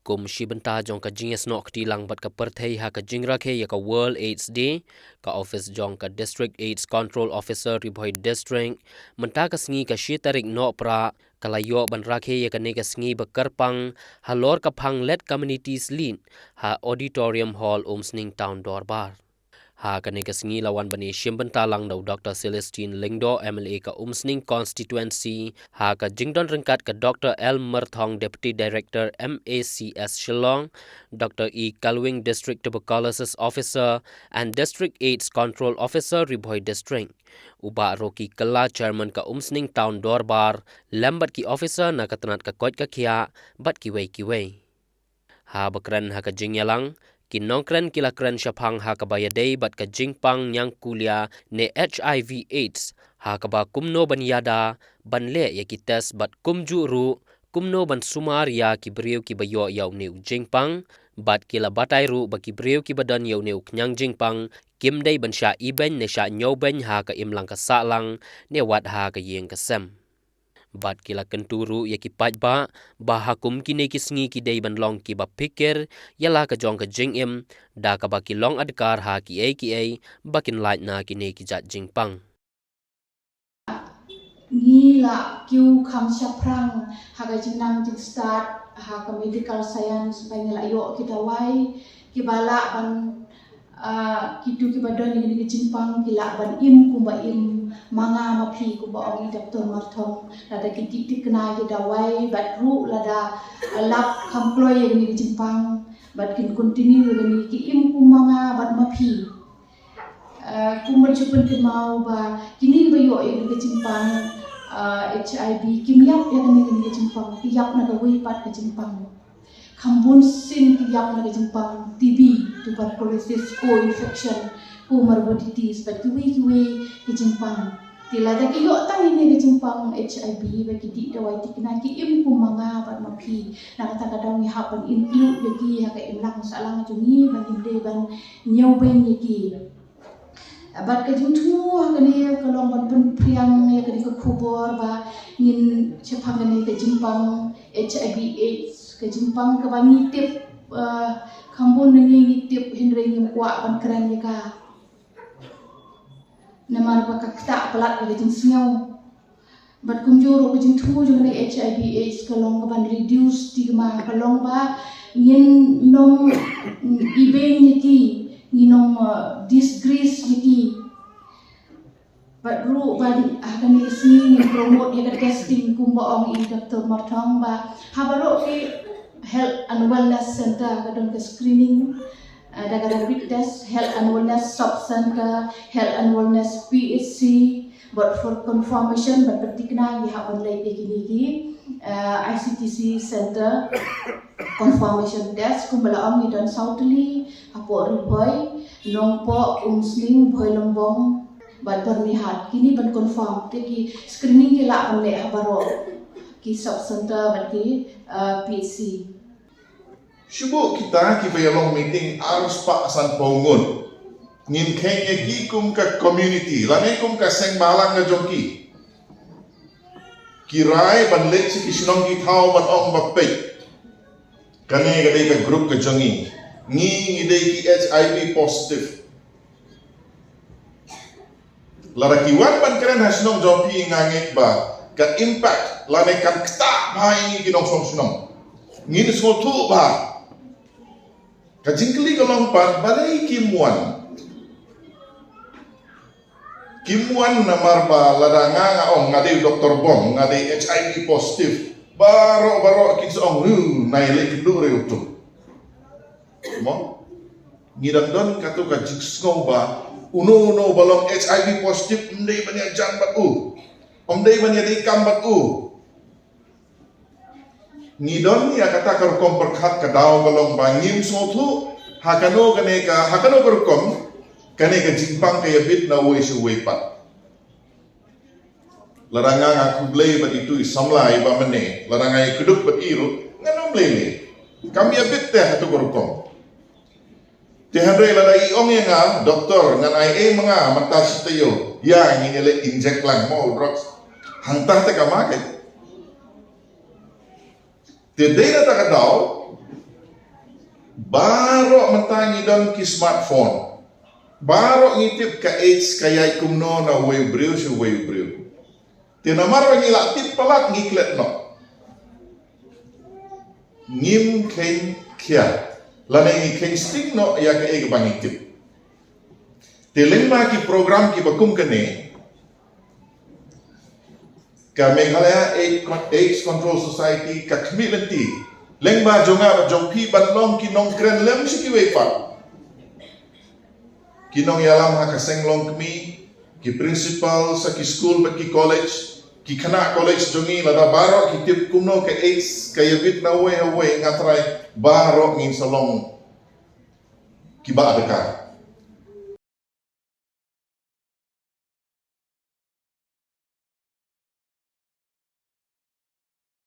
kum shibenta jong ka jinges nok tilang bat ka perthei ha ka jingra khe ya ka World AIDS Day ka office jong ka District AIDS Control Officer Ribhoi District menta ka sngi ka shi tarik no pra kalayo ban rakhe ya ka ne ka sngi ba karpang halor ka phang let communities lin ha auditorium hall sning town dorbar ha kani ka singi lawan bani shimbanta lang no Dr. Celestine Lingdo MLA ka sning constituency ha ka jingdon ringkat ka Dr. L Merthong Deputy Director MACS Shillong Dr. E Kalwing District Tuberculosis Officer and District AIDS Control Officer Ribhoi District uba roki kala chairman ka sning town dorbar lambat ki officer na katanat ka koit ka khia bat ki wei ha bakran ha ka jingyalang kinongkran kilakran syapang ha kabayadei bat ka jingpang nyang kulia ne HIV AIDS ha kaba kumno ban yada ban le ya ki test bat kumju ru kumno ban sumar ya ki breu ki bayo yaw ne jingpang bat kila batai ru ba ki breu ki badan yaw ne nyang jingpang kim dei ban sha iben ne sha nyoben ha ka imlang ka salang ne wat ha ka yeng ka sem bat kila kenturu ya ki pajba bahakum kine ki sngi ki dei ban long ki ba pikir yala ka jong ka jing im da ka ba ki long adkar ha ki a bakin light na kine ki jat jing pang ni la kiu kham shaprang ha ga jinang jing start ha ka medical science bai la yo kita wai ki bala ban kitu ki badon ni ki jimpang ki la ban im ku ba im manga ma phi ku ba ong Dr. Marthong la da ki tik na ki da wai bat ru la da lap kham ploy ni ki jimpang bat kin continue ni ki im ku manga bat ma phi kuman chupan ke mau ba kini ba yo ni ki jimpang HIV kimyap ya ni ki jimpang ki yap na ka wei pat ki jimpang Kambun sin kiyak na jimpang TB, tuberculosis, co-infection, comorbidities, but kiwi jimpang. Tila da kiyo tayo ni jimpang HIV, ba kiti dawai tikina ki im kumanga pat mapi. Nakataka daw ni hapan include yaki haka imlang salang jungi ban imde ban nyawben yaki. Bat ka jingtu haka ni kalong ban priang ya kani ka kubor ba ngin chepang ni ka jimpang HIV AIDS ke jimpang ke bangi tip kambun nengi ngitip hindre ngim kwa ban keren ka namar ba kakta pelat ke jing singaw bat kumjuro ke jing thu jung ne HIV AIDS kalong ban reduce stigma kalong ba ngin nom ibeng yaki nginom disgrace yaki bat ru ban akan ni sini promote ya testing kumba ong i Dr. Marthong ba habaro ke Health and Wellness Center kadang ke screening ada rapid test Health and Wellness Sub Center Health and Wellness PHC but for confirmation but pertikna ya haban lai kini ICTC Center confirmation test kumbala om ni dan Southly apo Ribhoi nongpo sning Bhoi Lombong bat bernihat kini ban confirm ki screening ki la ban le habaro ki sub center ban ki PC. Syubu kita ki bayalong meeting arus pak asan pongun. Ngin kenya ki kum ka community, lane kum ka seng malang na jongki. Kirai ban lek si kisnong ki thao ban ong bakpe. Kane gadai ka group ka jongi. Ngi ngidai ki HIV positive. Larakiwan ban keren hasnong jompi ngangek ba ka impact lane kan kta ba ini kinong sonong. Ngin small tu ba kajingkeli kalong pan balai kimuan namar ba ladanga nga ong ngade Dr. Bong ngade HIV positive baro kits ong naile kidu re utu mo ngidang don katu ka jiksngo ba uno balong HIV positive ndai banya jambat omdai banya di kambat ngidon ya kata karkom perkhat ka daw balong bangim sotu hakano karkom kane ka jimpang kaya bit na way si way pat laranga nga kublay bat itu isamlay ba mane laranga ikuduk bat iru nganom lele kami abit teh hatu karkom tihandre lada iong nga doktor ngan ai mga matas tayo ya ngile inject lang mo drugs hantah te ka market Tidak ada kata Baro mentangi don ki smartphone. Baro ngitip ka AIDS kaya kumno na way briu si way briu. Tinamar ngila tip palat ngiklet no. Ngim ken kia. Lana ngi ken sting no ya ka eg bangitip. Tilengma ki program ki bakum kene. Ka Meghalaya AIDS Control Society ka kmilenti. Lengma jonga jongpi batlong ki nong kren lem si ki wepa. Ki nong yalam ha ka senglong kmi, ki principal sa ki school bat ki college, ki kana college jongi lada baro ki tip kumno ka AIDS ka yabit na way ngatray baro ngin salong ki ba adakar.